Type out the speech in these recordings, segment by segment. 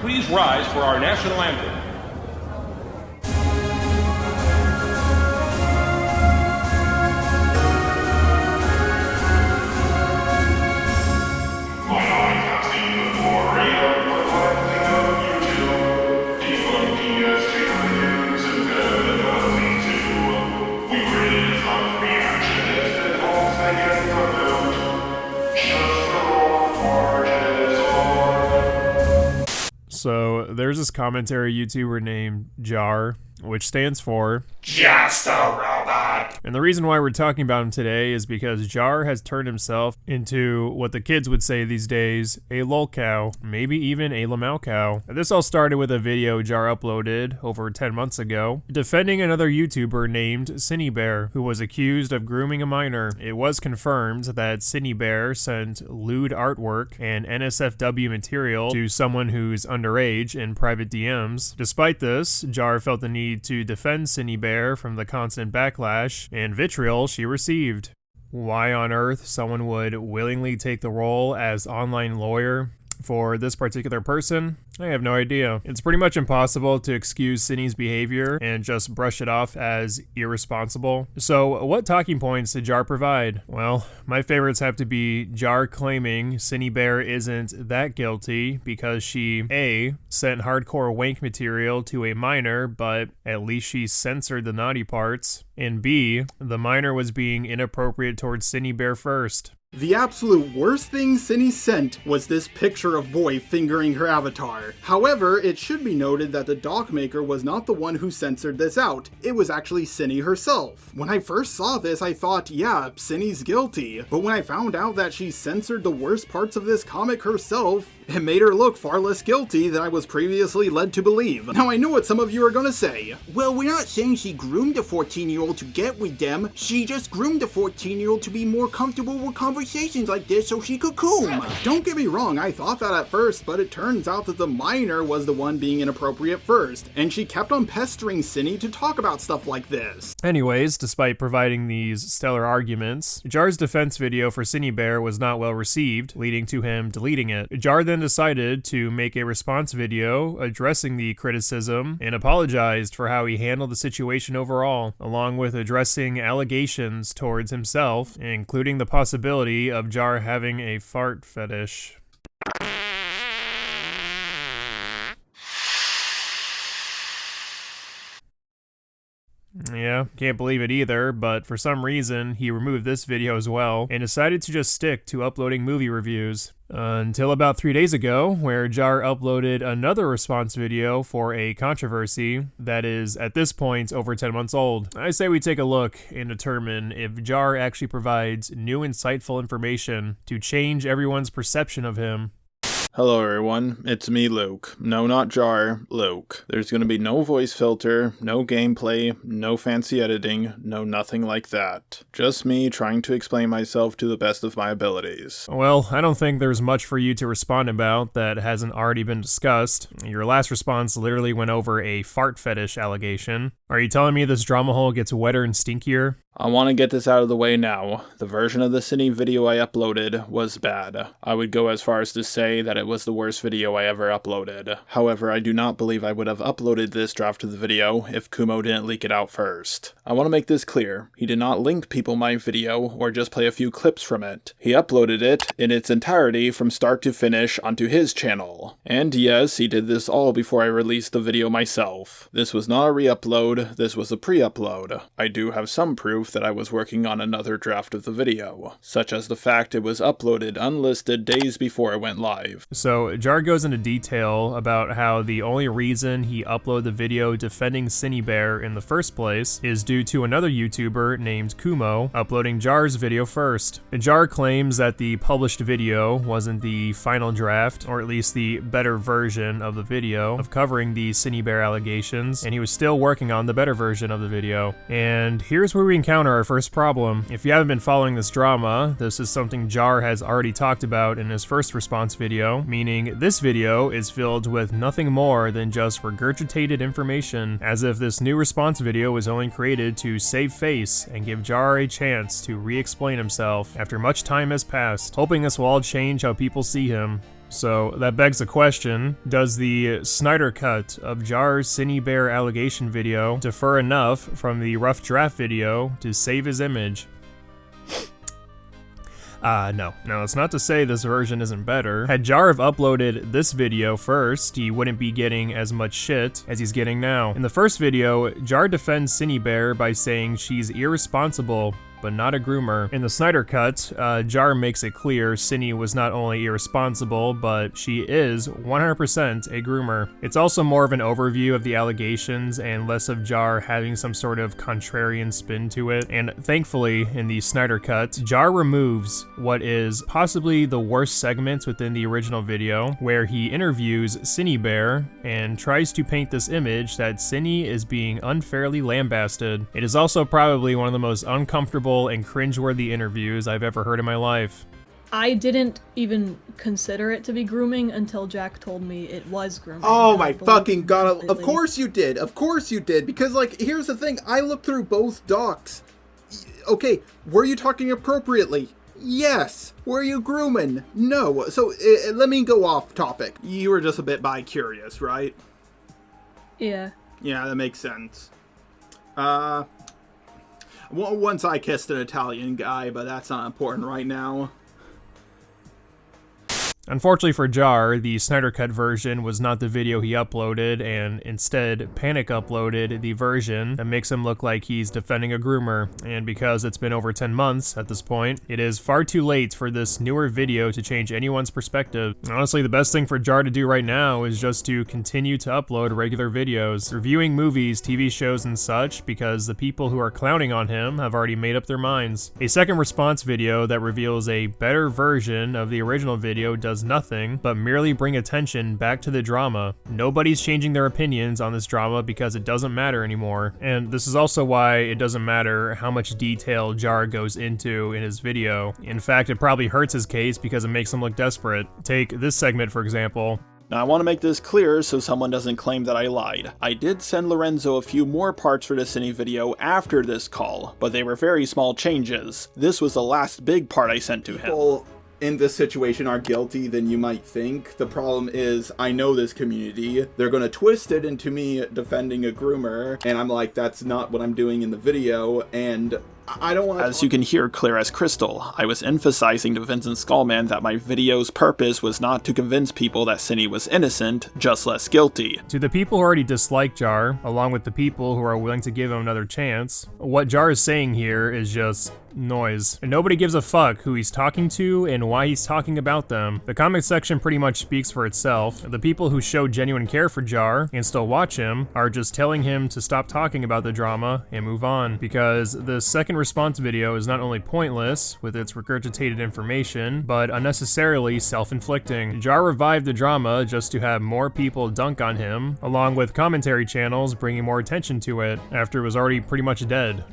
please rise for our national anthem. So there's this commentary YouTuber named Jar, which stands for Just a Robot. And the reason why we're talking about him today is because Jar has turned himself into what the kids would say these days, a lolcow, maybe even a lamau cow. This all started with a video Jar uploaded over 10 months ago, defending another YouTuber named Cinebear, who was accused of grooming a minor. It was confirmed that Cinebear sent lewd artwork and NSFW material to someone who's underage in private DMs. Despite this, Jar felt the need to defend Cinebear from the constant backlash and vitriol she received. Why on earth someone would willingly take the role as online lawyer for this particular person, I have no idea. It's pretty much impossible to excuse Cine's behavior and just brush it off as irresponsible. So what talking points did Jar provide? Well, my favorites have to be Jar claiming Cinebear isn't that guilty because she A, sent hardcore wank material to a minor, but at least she censored the naughty parts, and B, the minor was being inappropriate towards Cinebear first. The absolute worst thing Cine sent was this picture of Boy fingering her avatar. However, it should be noted that the doc maker was not the one who censored this out. It was actually Cine herself. When I first saw this, I thought, yeah, Cine's guilty. But when I found out that she censored the worst parts of this comic herself, it made her look far less guilty than I was previously led to believe. Now I know what some of you are gonna say. Well, we're not saying she groomed a 14-year-old to get with them. She just groomed a 14-year-old to be more comfortable with conversations like this so she could coom. Don't get me wrong, I thought that at first, but it turns out that the minor was the one being inappropriate first, and she kept on pestering Cine to talk about stuff like this. Anyways, despite providing these stellar arguments, Jar's defense video for Cinebear was not well received, leading to him deleting it. Jar then decided to make a response video addressing the criticism and apologized for how he handled the situation overall, along with addressing allegations towards himself, including the possibility of Jar having a fart fetish. Yeah, can't believe it either, but for some reason, he removed this video as well, and decided to just stick to uploading movie reviews. Until about 3 days ago, where Jar uploaded another response video for a controversy that is, at this point, over 10 months old. I say we take a look and determine if Jar actually provides new insightful information to change everyone's perception of him. Hello everyone, it's me Luke. No, not Jar, Luke. There's gonna be no voice filter, no gameplay, no fancy editing, no nothing like that. Just me trying to explain myself to the best of my abilities. Well, I don't think there's much for you to respond about that hasn't already been discussed. Your last response literally went over a fart fetish allegation. Are you telling me this drama hole gets wetter and stinkier? I want to get this out of the way now. The version of the Cine video I uploaded was bad. I would go as far as to say that it was the worst video I ever uploaded. However, I do not believe I would have uploaded this draft of the video if Kumo didn't leak it out first. I want to make this clear. He did not link people my video or just play a few clips from it. He uploaded it in its entirety from start to finish onto his channel. And yes, he did this all before I released the video myself. This was not a re-upload, this was a pre-upload. I do have some proof that I was working on another draft of the video, such as the fact it was uploaded unlisted days before it went live. So Jar goes into detail about how the only reason he uploaded the video defending Cinebear in the first place is due to another YouTuber named Kumo uploading Jar's video first. Jar claims that the published video wasn't the final draft, or at least the better version of the video of covering the Cinebear allegations, and he was still working on the better version of the video. And here's where we encounter our first problem. If you haven't been following this drama, this is something Jar has already talked about in his first response video, meaning this video is filled with nothing more than just regurgitated information, as if this new response video was only created to save face and give Jar a chance to re-explain himself after much time has passed, hoping this will all change how people see him. So that begs the question, does the Snyder cut of Jar's Cinny Bear allegation video differ enough from the rough draft video to save his image? No, it's not to say this version isn't better. Had Jar have uploaded this video first, he wouldn't be getting as much shit as he's getting now. In the first video, Jar defends Cinny Bear by saying she's irresponsible, but not a groomer. In the Snyder cut, Jar makes it clear Cinny was not only irresponsible, but she is 100% a groomer. It's also more of an overview of the allegations and less of Jar having some sort of contrarian spin to it. And thankfully, in the Snyder cut, Jar removes what is possibly the worst segments within the original video, where he interviews Cinny Bear and tries to paint this image that Cinny is being unfairly lambasted. It is also probably one of the most uncomfortable and cringeworthy interviews I've ever heard in my life. I didn't even consider it to be grooming until Jack told me it was grooming. Oh my fucking god, of course you did, because like, here's the thing, I looked through both docs. Okay, were you talking appropriately? Yes. Were you grooming? No. So let me go off topic. You were just a bit bi-curious, right? Yeah. Yeah, that makes sense. Once I kissed an Italian guy, but that's not important right now. Unfortunately for Jar, the Snyder Cut version was not the video he uploaded, and instead Panic uploaded the version that makes him look like he's defending a groomer. And because it's been over 10 months at this point, it is far too late for this newer video to change anyone's perspective. Honestly, the best thing for Jar to do right now is just to continue to upload regular videos, reviewing movies, TV shows, and such, because the people who are clowning on him have already made up their minds. A second response video that reveals a better version of the original video does nothing but merely bring attention back to the drama. Nobody's changing their opinions on this drama because it doesn't matter anymore. And this is also why it doesn't matter how much detail Jar goes into in his video. In fact, it probably hurts his case because it makes him look desperate. Take this segment, for example. Now I want to make this clear so someone doesn't claim that I lied. I did send Lorenzo a few more parts for the Cine video after this call, but they were very small changes. This was the last big part I sent to him. People in this situation are guilty than you might think. The problem is, I know this community. They're gonna twist it into me defending a groomer, and I'm like, that's not what I'm doing in the video, and I don't want to. As you can hear clear as crystal, I was emphasizing to Vincent Skullman that my video's purpose was not to convince people that Cinny was innocent, just less guilty. To the people who already dislike Jar, along with the people who are willing to give him another chance, what Jar is saying here is just noise. And nobody gives a fuck who he's talking to and why he's talking about them. The comment section pretty much speaks for itself. The people who show genuine care for Jar and still watch him are just telling him to stop talking about the drama and move on, because the second response video is not only pointless with its regurgitated information, but unnecessarily self-inflicting. Jar revived the drama just to have more people dunk on him, along with commentary channels bringing more attention to it after it was already pretty much dead.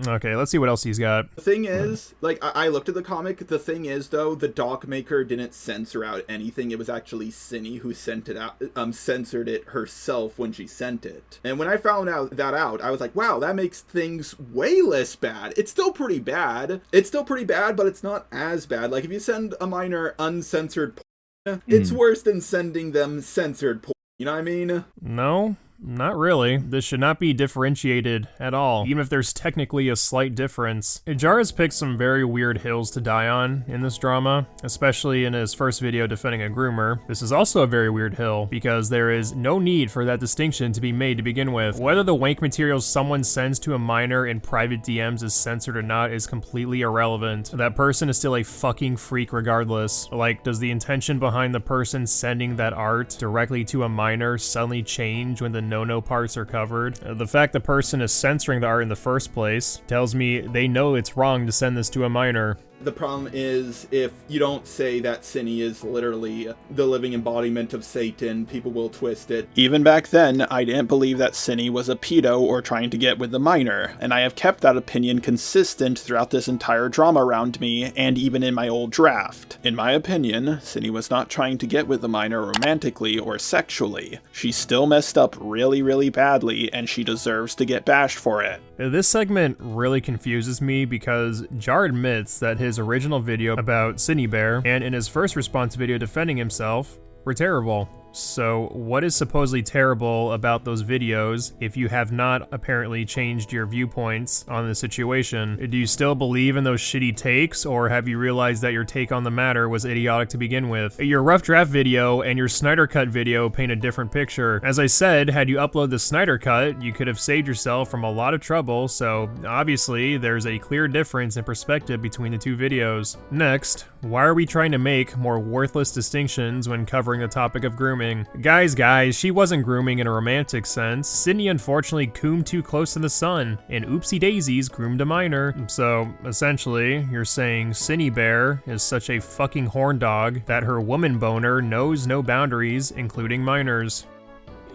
Okay, let's see what else he's got. The thing is, like, I looked at the comic. The thing is, though, the doc maker didn't censor out anything. It was actually Cinny who sent it out, censored it herself when she sent it. And when I found out, I was like, wow, that makes things way less bad. It's still pretty bad. But it's not as bad. Like, if you send a minor uncensored porn, it's worse than sending them censored porn. You know what I mean? No. Not really. This should not be differentiated at all, even if there's technically a slight difference. Jar has picked some very weird hills to die on in this drama, especially in his first video defending a groomer. This is also a very weird hill, because there is no need for that distinction to be made to begin with. Whether the wank material someone sends to a minor in private DMs is censored or not is completely irrelevant. That person is still a fucking freak regardless. Like, does the intention behind the person sending that art directly to a minor suddenly change when the no-no parts are covered? The fact the person is censoring the art in the first place tells me they know it's wrong to send this to a minor. The problem is, if you don't say that Cinny is literally the living embodiment of Satan, people will twist it. Even back then, I didn't believe that Cinny was a pedo or trying to get with the minor, and I have kept that opinion consistent throughout this entire drama around me, and even in my old draft. In my opinion, Cinny was not trying to get with the minor romantically or sexually. She still messed up really, really badly, and she deserves to get bashed for it. This segment really confuses me because Jar admits that his original video about Sydney Bear and in his first response video defending himself were terrible. So what is supposedly terrible about those videos if you have not apparently changed your viewpoints on the situation? Do you still believe in those shitty takes, or have you realized that your take on the matter was idiotic to begin with? Your rough draft video and your Snyder Cut video paint a different picture. As I said, had you uploaded the Snyder Cut, you could have saved yourself from a lot of trouble, so obviously there's a clear difference in perspective between the two videos. Next, why are we trying to make more worthless distinctions when covering the topic of grooming? Guys, she wasn't grooming in a romantic sense. Sydney unfortunately coomed too close to the sun, and oopsie daisies groomed a minor. So, essentially, you're saying Sydney Bear is such a fucking horn dog that her woman boner knows no boundaries, including minors.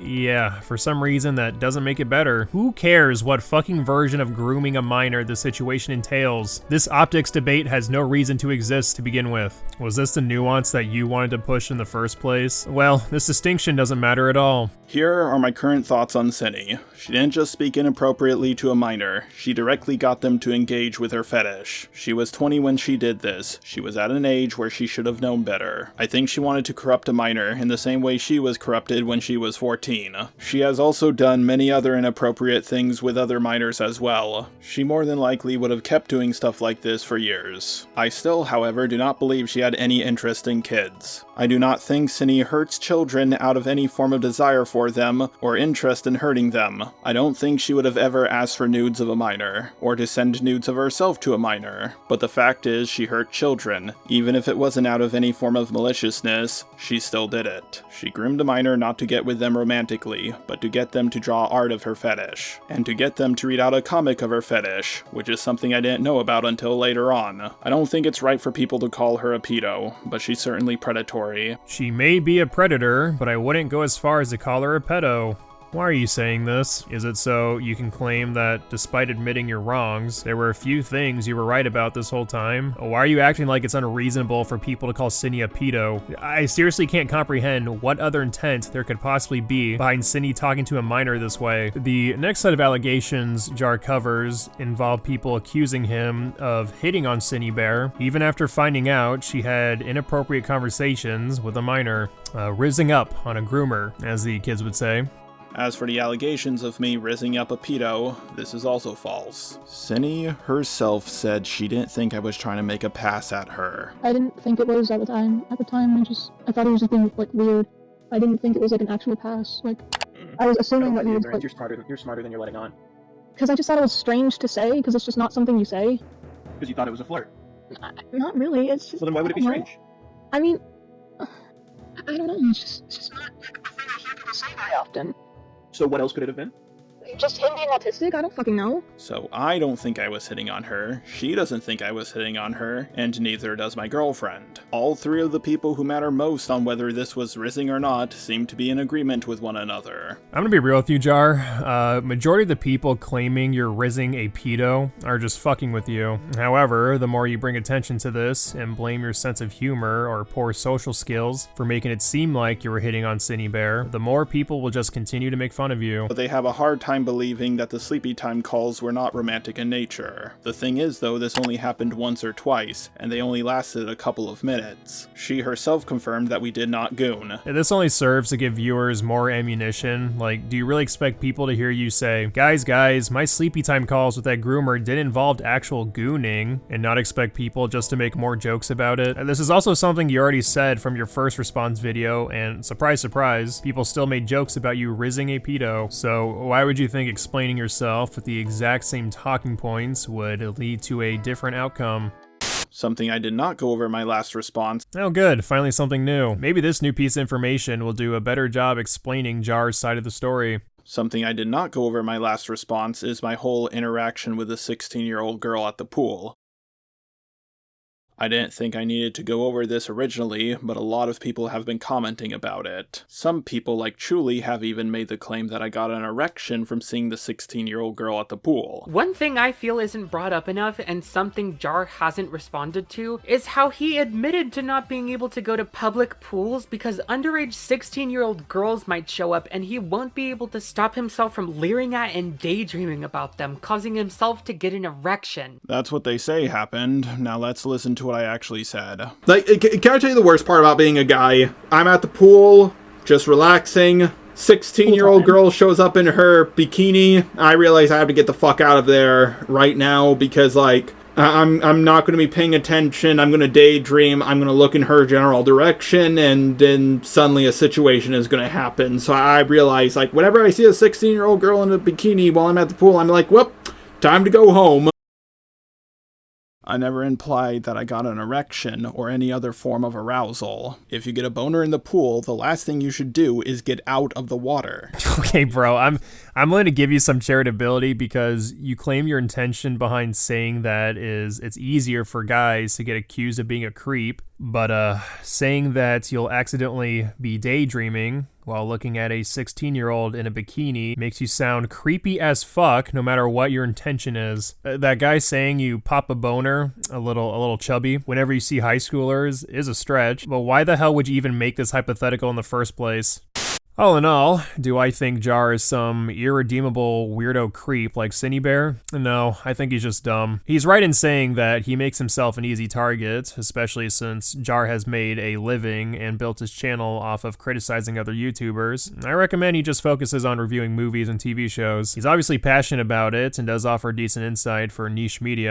Yeah, for some reason that doesn't make it better. Who cares what fucking version of grooming a minor the situation entails? This optics debate has no reason to exist to begin with. Was this the nuance that you wanted to push in the first place? Well, this distinction doesn't matter at all. Here are my current thoughts on Cindy. She didn't just speak inappropriately to a minor, she directly got them to engage with her fetish. She was 20 when she did this. She was at an age where she should have known better. I think she wanted to corrupt a minor in the same way she was corrupted when she was 14. She has also done many other inappropriate things with other minors as well. She more than likely would have kept doing stuff like this for years. I still, however, do not believe she had any interest in kids. I do not think Cindy hurts children out of any form of desire for them or interest in hurting them. I don't think she would have ever asked for nudes of a minor, or to send nudes of herself to a minor. But the fact is, she hurt children. Even if it wasn't out of any form of maliciousness, she still did it. She groomed a minor not to get with them romantically, but to get them to draw art of her fetish, and to get them to read out a comic of her fetish, which is something I didn't know about until later on. I don't think it's right for people to call her a pedo, but she's certainly predatory. She may be a predator, but I wouldn't go as far as to call her a pedo. Why are you saying this? Is it so you can claim that despite admitting your wrongs, there were a few things you were right about this whole time? Why are you acting like it's unreasonable for people to call Cindy a pedo? I seriously can't comprehend what other intent there could possibly be behind Cindy talking to a minor this way. The next set of allegations Jar covers involve people accusing him of hitting on Cindy Bear, even after finding out she had inappropriate conversations with a minor. Rizzing up on a groomer, as the kids would say. As for the allegations of me rizzing up a pedo, this is also false. Cindy herself said she didn't think I was trying to make a pass at her. I didn't think it was at the time. At the time, I thought it was just being, like, weird. I didn't think it was, like, an actual pass. Like, I was assuming that he was, like... You're smarter than you're letting on. Because I just thought it was strange to say, because it's just not something you say. Because you thought it was a flirt. Not really, it's just... Well, then why would it be strange? I mean... I don't know, it's just not, like, a thing I hear people say very often. So what else could it have been? Just him being autistic? I don't fucking know. So I don't think I was hitting on her, she doesn't think I was hitting on her, and neither does my girlfriend. All three of the people who matter most on whether this was rizzing or not seem to be in agreement with one another. I'm gonna be real with you, Jar. Majority of the people claiming you're rizzing a pedo are just fucking with you. However, the more you bring attention to this and blame your sense of humor or poor social skills for making it seem like you were hitting on Cindy Bear, the more people will just continue to make fun of you. But they have a hard time believing that the sleepy time calls were not romantic in nature. The thing is though, this only happened once or twice, and they only lasted a couple of minutes. She herself confirmed that we did not goon. And this only serves to give viewers more ammunition. Like, do you really expect people to hear you say, guys, my sleepy time calls with that groomer did involve actual gooning, and not expect people just to make more jokes about it? And this is also something you already said from your first response video, and surprise, people still made jokes about you rizzing a pedo. So why would you think explaining yourself with the exact same talking points would lead to a different outcome? Something I did not go over in my last response. Oh good, finally something new. Maybe this new piece of information will do a better job explaining Jar's side of the story. Something I did not go over in my last response is my whole interaction with the 16-year-old girl at the pool. I didn't think I needed to go over this originally, but a lot of people have been commenting about it. Some people, like Truly, have even made the claim that I got an erection from seeing the 16-year-old girl at the pool. One thing I feel isn't brought up enough, and something Jar hasn't responded to, is how he admitted to not being able to go to public pools because underage 16-year-old girls might show up and he won't be able to stop himself from leering at and daydreaming about them, causing himself to get an erection. That's what they say happened. Now let's listen to what I actually said. Like, can I tell you the worst part about being a guy? I'm at the pool, just relaxing. 16-year-old girl shows up in her bikini. I realize I have to get the fuck out of there right now because, like, I'm not going to be paying attention. I'm going to daydream. I'm going to look in her general direction, and then suddenly a situation is going to happen. So I realize, like, whenever I see a 16-year-old girl in a bikini while I'm at the pool, I'm like, well, time to go home. I never implied that I got an erection or any other form of arousal. If you get a boner in the pool, the last thing you should do is get out of the water. Okay, bro, I'm going to give you some charitability because you claim your intention behind saying that is it's easier for guys to get accused of being a creep, but saying that you'll accidentally be daydreaming while looking at a 16-year-old in a bikini makes you sound creepy as fuck no matter what your intention is. That guy saying you pop a boner, a little chubby, whenever you see high schoolers is a stretch, but why the hell would you even make this hypothetical in the first place? All in all, do I think Jar is some irredeemable weirdo creep like Cinny Bear? No, I think he's just dumb. He's right in saying that he makes himself an easy target, especially since Jar has made a living and built his channel off of criticizing other YouTubers. I recommend he just focuses on reviewing movies and TV shows. He's obviously passionate about it and does offer decent insight for niche media.